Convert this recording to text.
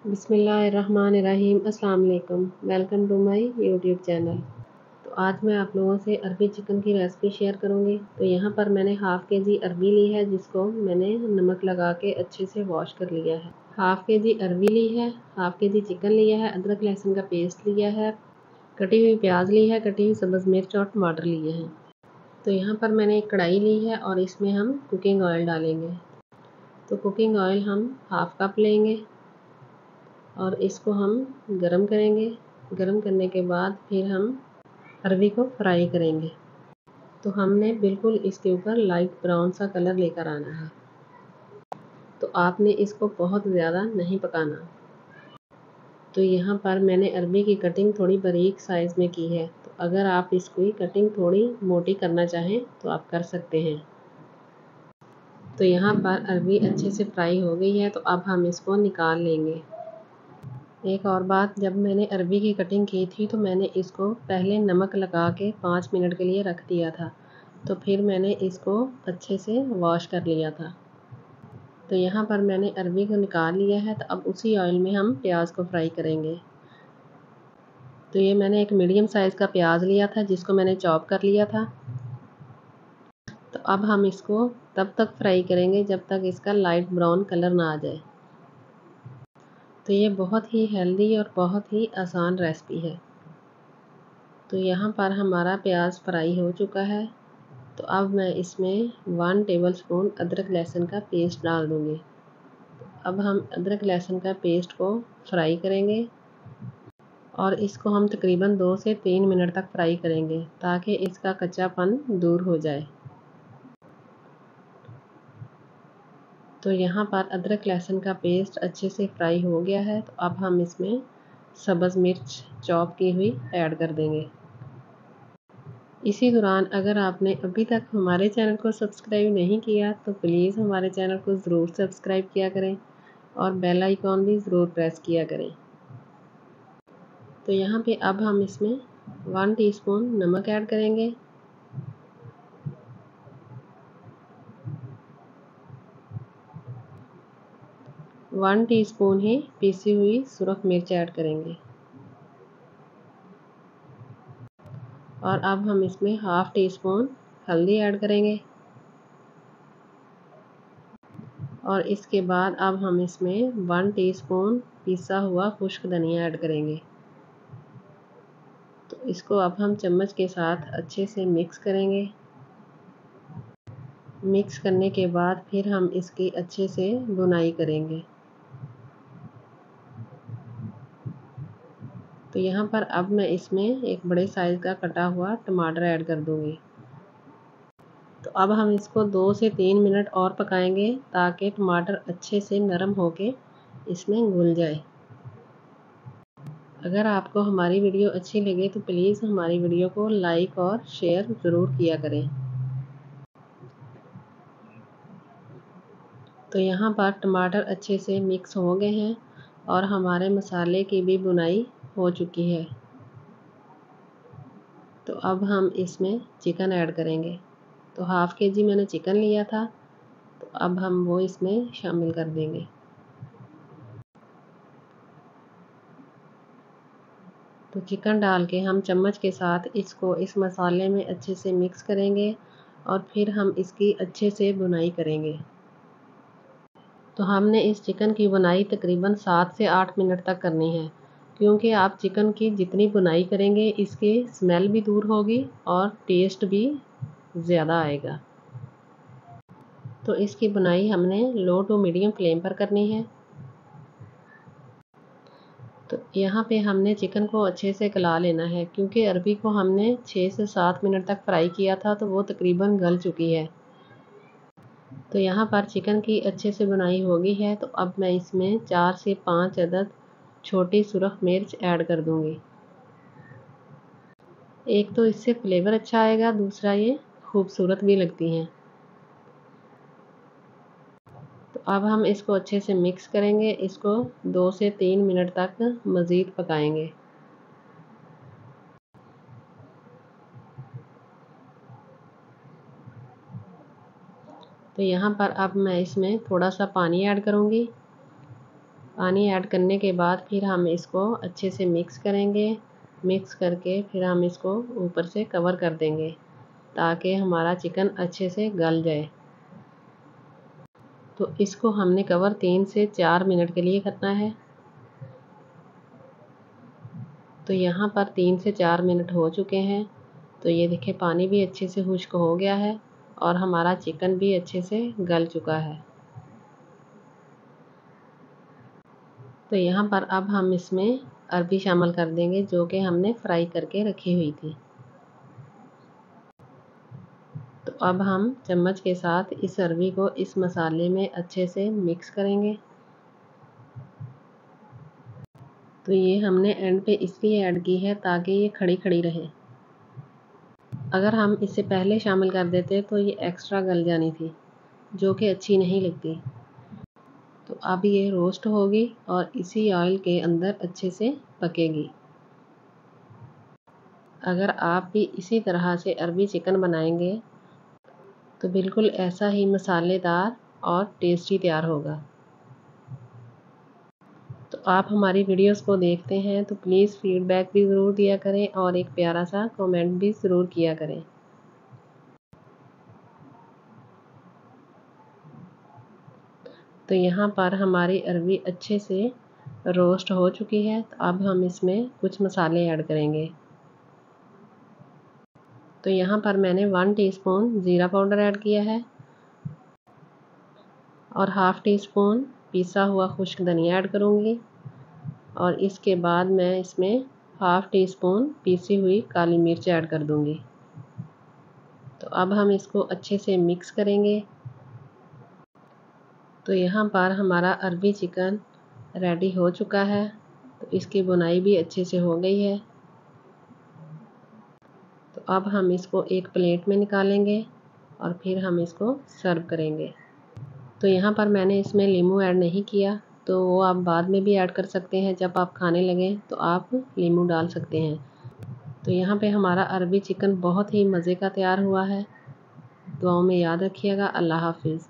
बिस्मिल्लाहिर्रहमानिर्रहीम। अस्सलाम वालेकुम। Welcome to my YouTube channel. तो आज मैं आप लोगों से अरबी चिकन की रेसिपी शेयर करूंगी। तो यहाँ पर मैंने हाफ़ के जी अरबी ली है, जिसको मैंने नमक लगा के अच्छे से वॉश कर लिया है। हाफ़ के जी अरबी ली है, हाफ़ के जी चिकन लिया है, अदरक लहसुन का पेस्ट लिया है, कटी हुई प्याज ली है, कटी हुई सब्ज़ मिर्च और टमाटर लिए हैं। तो यहाँ पर मैंने एक कढ़ाई ली है और इसमें हम कुकिंग ऑयल डालेंगे। तो कुकिंग ऑयल हम हाफ़ कप लेंगे और इसको हम गरम करेंगे। गरम करने के बाद फिर हम अरबी को फ्राई करेंगे। तो हमने बिल्कुल इसके ऊपर लाइट ब्राउन सा कलर लेकर आना है। तो आपने इसको बहुत ज़्यादा नहीं पकाना। तो यहाँ पर मैंने अरबी की कटिंग थोड़ी बारीक साइज़ में की है। तो अगर आप इसकी कटिंग थोड़ी मोटी करना चाहें तो आप कर सकते हैं। तो यहाँ पर अरबी अच्छे से फ्राई हो गई है, तो अब हम इसको निकाल लेंगे। एक और बात, जब मैंने अरबी की कटिंग की थी तो मैंने इसको पहले नमक लगा के 5 मिनट के लिए रख दिया था। तो फिर मैंने इसको अच्छे से वॉश कर लिया था। तो यहाँ पर मैंने अरबी को निकाल लिया है। तो अब उसी ऑयल में हम प्याज को फ्राई करेंगे। तो ये मैंने एक मीडियम साइज़ का प्याज लिया था, जिसको मैंने चॉप कर लिया था। तो अब हम इसको तब तक फ्राई करेंगे जब तक इसका लाइट ब्राउन कलर ना आ जाए। तो ये बहुत ही हेल्दी और बहुत ही आसान रेसिपी है। तो यहाँ पर हमारा प्याज फ्राई हो चुका है। तो अब मैं इसमें 1 टेबलस्पून अदरक लहसुन का पेस्ट डाल दूँगी। अब हम अदरक लहसुन का पेस्ट को फ्राई करेंगे और इसको हम तकरीबन 2 से 3 मिनट तक फ्राई करेंगे, ताकि इसका कच्चापन दूर हो जाए। तो यहाँ पर अदरक लहसुन का पेस्ट अच्छे से फ्राई हो गया है। तो अब हम इसमें सब्ज़ मिर्च चॉप की हुई ऐड कर देंगे। इसी दौरान अगर आपने अभी तक हमारे चैनल को सब्सक्राइब नहीं किया तो प्लीज़ हमारे चैनल को ज़रूर सब्सक्राइब किया करें और बेल आइकॉन भी ज़रूर प्रेस किया करें। तो यहाँ पे अब हम इसमें 1 टीस्पून नमक ऐड करेंगे। वन टीस्पून ही पीसी हुई सुरख मिर्च ऐड करेंगे। और अब हम इसमें हाफ़ टीस्पून हल्दी ऐड करेंगे। और इसके बाद अब हम इसमें 1 टीस्पून पिसा हुआ खुश्क धनिया ऐड करेंगे। तो इसको अब हम चम्मच के साथ अच्छे से मिक्स करेंगे। मिक्स करने के बाद फिर हम इसकी अच्छे से भुनाई करेंगे। तो यहाँ पर अब मैं इसमें एक बड़े साइज़ का कटा हुआ टमाटर ऐड कर दूँगी। तो अब हम इसको 2 से 3 मिनट और पकाएंगे, ताकि टमाटर अच्छे से नरम होके इसमें घुल जाए। अगर आपको हमारी वीडियो अच्छी लगे तो प्लीज़ हमारी वीडियो को लाइक और शेयर ज़रूर किया करें। तो यहाँ पर टमाटर अच्छे से मिक्स हो गए हैं और हमारे मसाले की भी भुनाई हो चुकी है। तो अब हम इसमें चिकन ऐड करेंगे। तो हाफ़ के जी मैंने चिकन लिया था। तो अब हम वो इसमें शामिल कर देंगे। तो चिकन डाल के हम चम्मच के साथ इसको इस मसाले में अच्छे से मिक्स करेंगे और फिर हम इसकी अच्छे से भुनाई करेंगे। तो हमने इस चिकन की भुनाई तकरीबन 7 से 8 मिनट तक करनी है, क्योंकि आप चिकन की जितनी भुनाई करेंगे इसकी स्मेल भी दूर होगी और टेस्ट भी ज़्यादा आएगा। तो इसकी भुनाई हमने लो टू मीडियम फ्लेम पर करनी है। तो यहाँ पे हमने चिकन को अच्छे से गला लेना है, क्योंकि अरबी को हमने 6 से 7 मिनट तक फ्राई किया था, तो वो तकरीबन गल चुकी है। तो यहाँ पर चिकन की अच्छे से भुनाई हो गई है। तो अब मैं इसमें 4 से 5 अदद छोटी सुरख मिर्च ऐड कर दूँगी। एक तो इससे फ्लेवर अच्छा आएगा, दूसरा ये खूबसूरत भी लगती हैं। तो अब हम इसको अच्छे से मिक्स करेंगे। इसको 2 से 3 मिनट तक मज़ीद पकाएंगे। तो यहाँ पर अब मैं इसमें थोड़ा सा पानी ऐड करूँगी। पानी ऐड करने के बाद फिर हम इसको अच्छे से मिक्स करेंगे। मिक्स करके फिर हम इसको ऊपर से कवर कर देंगे ताकि हमारा चिकन अच्छे से गल जाए। तो इसको हमने कवर 3 से 4 मिनट के लिए करना है। तो यहाँ पर 3 से 4 मिनट हो चुके हैं। तो ये देखिए पानी भी अच्छे से खुश्क हो गया है और हमारा चिकन भी अच्छे से गल चुका है। तो यहाँ पर अब हम इसमें अरबी शामिल कर देंगे जो कि हमने फ्राई करके रखी हुई थी। तो अब हम चम्मच के साथ इस अरबी को इस मसाले में अच्छे से मिक्स करेंगे। तो ये हमने एंड पे इसलिए ऐड की है ताकि ये खड़ी खड़ी रहे। अगर हम इसे पहले शामिल कर देते तो ये एक्स्ट्रा गल जानी थी जो कि अच्छी नहीं लगती। तो अब ये रोस्ट होगी और इसी ऑयल के अंदर अच्छे से पकेगी। अगर आप भी इसी तरह से अरबी चिकन बनाएंगे तो बिल्कुल ऐसा ही मसालेदार और टेस्टी तैयार होगा। तो आप हमारी वीडियोस को देखते हैं तो प्लीज़ फीडबैक भी ज़रूर दिया करें और एक प्यारा सा कमेंट भी ज़रूर किया करें। तो यहाँ पर हमारी अरबी अच्छे से रोस्ट हो चुकी है। तो अब हम इसमें कुछ मसाले ऐड करेंगे। तो यहाँ पर मैंने 1 टीस्पून ज़ीरा पाउडर ऐड किया है और हाफ़ टी स्पून पिसा हुआ खुश्क धनिया ऐड करूँगी और इसके बाद मैं इसमें हाफ़ टी स्पून पीसी हुई काली मिर्च ऐड कर दूँगी। तो अब हम इसको अच्छे से मिक्स करेंगे। तो यहाँ पर हमारा अरबी चिकन रेडी हो चुका है। तो इसकी बुनाई भी अच्छे से हो गई है। तो अब हम इसको एक प्लेट में निकालेंगे और फिर हम इसको सर्व करेंगे। तो यहाँ पर मैंने इसमें नींबू ऐड नहीं किया, तो वो आप बाद में भी ऐड कर सकते हैं। जब आप खाने लगें तो आप नींबू डाल सकते हैं। तो यहाँ पे हमारा अरबी चिकन बहुत ही मज़े का तैयार हुआ है। दुआओं में याद रखिएगा। अल्लाह हाफिज़।